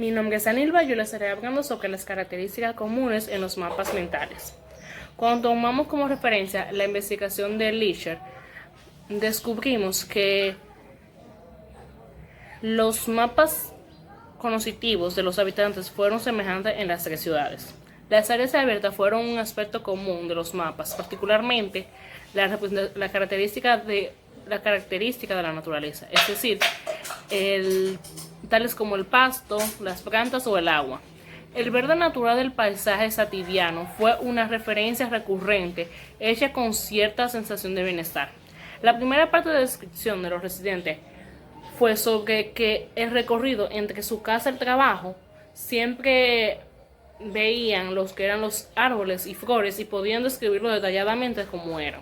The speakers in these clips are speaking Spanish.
Mi nombre es Anilba y yo les estaré hablando sobre las características comunes en los mapas mentales. Cuando tomamos como referencia la investigación de Licher, descubrimos que los mapas cognitivos de los habitantes fueron semejantes en las tres ciudades. Las áreas abiertas fueron un aspecto común de los mapas, particularmente la característica de la naturaleza, es decir, tales como el pasto, las plantas o el agua. El verde natural del paisaje sativiano fue una referencia recurrente hecha con cierta sensación de bienestar. La primera parte de la descripción de los residentes fue sobre que el recorrido entre su casa y el trabajo siempre veían los que eran los árboles y flores y podían describirlo detalladamente como eran.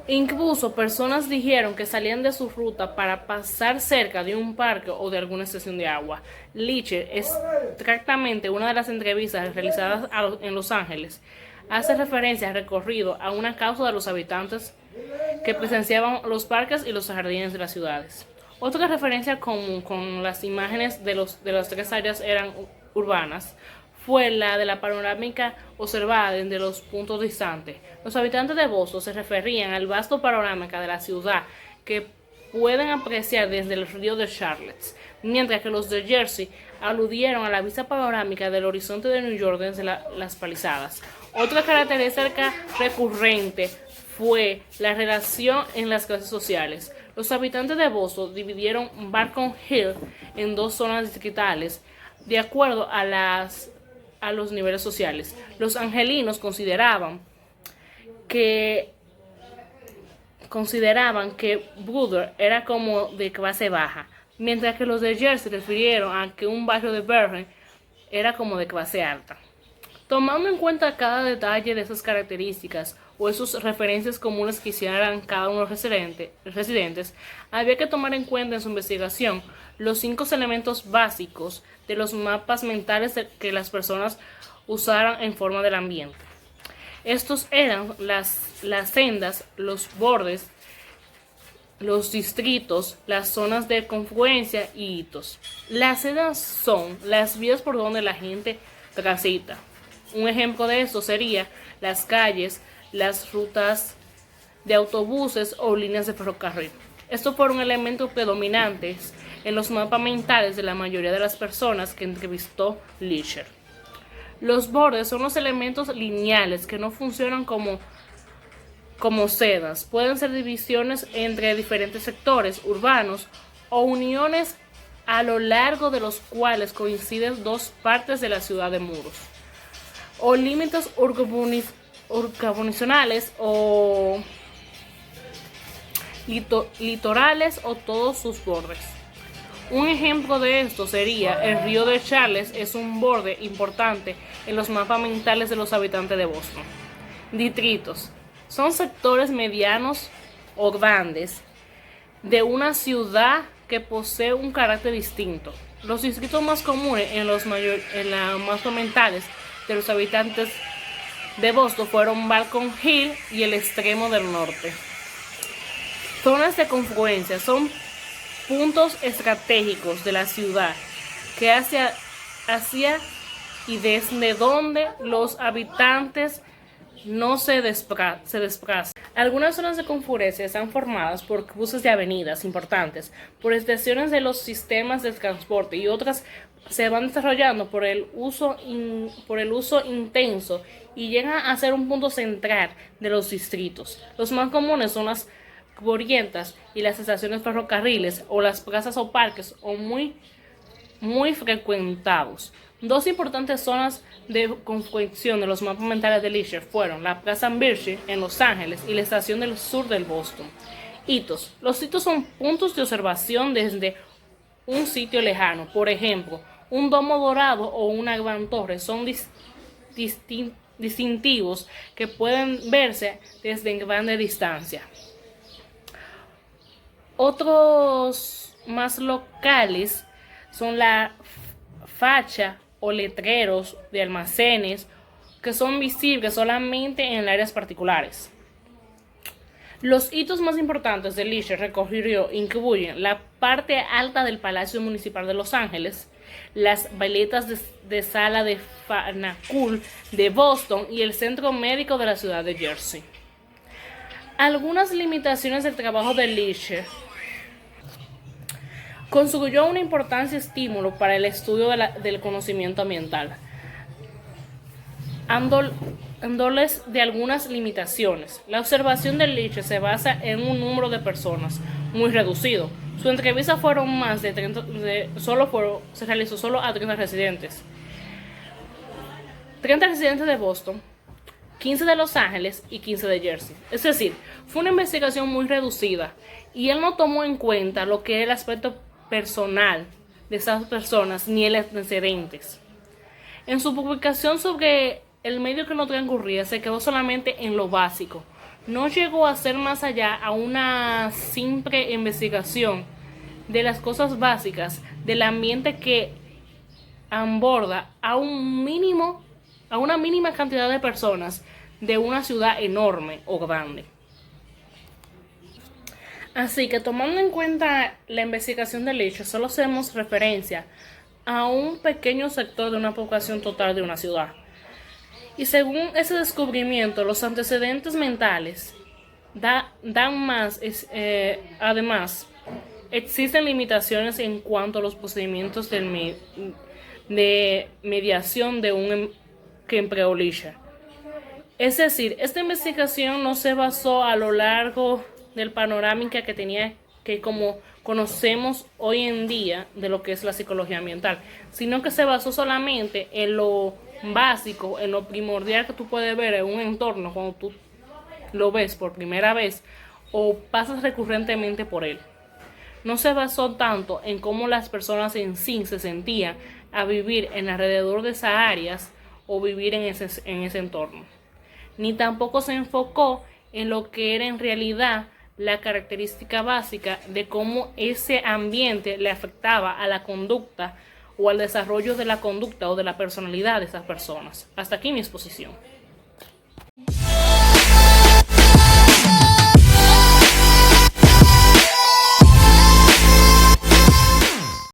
Incluso personas dijeron que salían de su ruta para pasar cerca de un parque o de alguna estación de agua. Licher, exactamente una de las entrevistas realizadas en Los Ángeles, hace referencia al recorrido a una causa de los habitantes que presenciaban los parques y los jardines de las ciudades. Otra referencia común con las imágenes de las tres áreas eran urbanas fue la de la panorámica observada desde los puntos distantes. Los habitantes de Boston se referían al vasto panorámica de la ciudad que pueden apreciar desde el río de Charlotte, mientras que los de Jersey aludieron a la vista panorámica del horizonte de New York desde las palizadas. Otra característica recurrente fue la relación en las clases sociales. Los habitantes de Boston dividieron Beacon Hill en dos zonas distritales de acuerdo a los niveles sociales. Los angelinos consideraban que Brother era como de clase baja, mientras que los de Jersey refirieron a que un barrio de Bergen era como de clase alta. Tomando en cuenta cada detalle de esas características o esas referencias comunes que hicieran cada uno de los residentes, había que tomar en cuenta en su investigación los 5 elementos básicos de los mapas mentales que las personas usaran en forma del ambiente. Estos eran las sendas, los bordes, los distritos, las zonas de confluencia y hitos. Las sendas son las vías por donde la gente transita. Un ejemplo de esto sería las calles, las rutas de autobuses o líneas de ferrocarril. Estos fueron elementos predominantes en los mapas mentales de la mayoría de las personas que entrevistó Licher. Los bordes son los elementos lineales que no funcionan como sedas. Pueden ser divisiones entre diferentes sectores urbanos o uniones a lo largo de los cuales coinciden dos partes de la ciudad de muros, o límites urbanizacionales o litorales o todos sus bordes. Un ejemplo de esto sería el río de Charles, es un borde importante en los mapas mentales de los habitantes de Boston. Distritos son sectores medianos o grandes de una ciudad que posee un carácter distinto. Los distritos más comunes en los mapas mentales de los habitantes de Boston fueron Beacon Hill y el extremo del norte. Zonas de confluencia son puntos estratégicos de la ciudad que hacia y desde donde los habitantes no se desplazan. Algunas zonas de confluencia están formadas por cruces de avenidas importantes, por estaciones de los sistemas de transporte y otras se van desarrollando por el uso intenso y llegan a ser un punto central de los distritos. Los más comunes son las glorientas y las estaciones ferrocarriles o las plazas o parques o muy frecuentados. Dos importantes zonas de confluencia de los mapas mentales de Licher fueron la Plaza Birch en Los Ángeles y la estación del sur del Boston. Hitos. Los hitos son puntos de observación desde un sitio lejano. Por ejemplo, un domo dorado o una gran torre son distintivos que pueden verse desde grande distancia. Otros más locales son la facha o letreros de almacenes que son visibles solamente en áreas particulares. Los hitos más importantes de Licher recorrió incluyen la parte alta del Palacio Municipal de Los Ángeles, las bailetas de sala de Faneuil de Boston y el Centro Médico de la ciudad de Jersey. Algunas limitaciones del trabajo de Licher constituyó una importante estímulo para el estudio del conocimiento ambiental, dándoles de algunas limitaciones. La observación de Licher se basa en un número de personas muy reducido. Su entrevista fueron más de 30, se realizó solo a 30 residentes. 30 residentes de Boston, 15 de Los Ángeles y 15 de Jersey. Es decir, fue una investigación muy reducida y él no tomó en cuenta lo que es el aspecto personal de esas personas ni el antecedentes. En su publicación sobre el medio que no transcurría se quedó solamente en lo básico. No llegó a ser más allá a una simple investigación de las cosas básicas del ambiente que aborda a una mínima cantidad de personas de una ciudad enorme o grande. Así que tomando en cuenta la investigación del hecho, solo hacemos referencia a un pequeño sector de una población total de una ciudad. Y según ese descubrimiento, los antecedentes mentales dan más. Además, existen limitaciones en cuanto a los procedimientos de mediación que empleó Licher. Es decir, esta investigación no se basó a lo largo del panorámica que tenía, que como conocemos hoy en día de lo que es la psicología ambiental, sino que se basó solamente en lo básico, en lo primordial que tú puedes ver en un entorno cuando tú lo ves por primera vez o pasas recurrentemente por él. No se basó tanto en cómo las personas en sí se sentían a vivir en alrededor de esas áreas o vivir en ese entorno. Ni tampoco se enfocó en lo que era en realidad la característica básica de cómo ese ambiente le afectaba a la conducta o al desarrollo de la conducta o de la personalidad de esas personas. Hasta aquí mi exposición.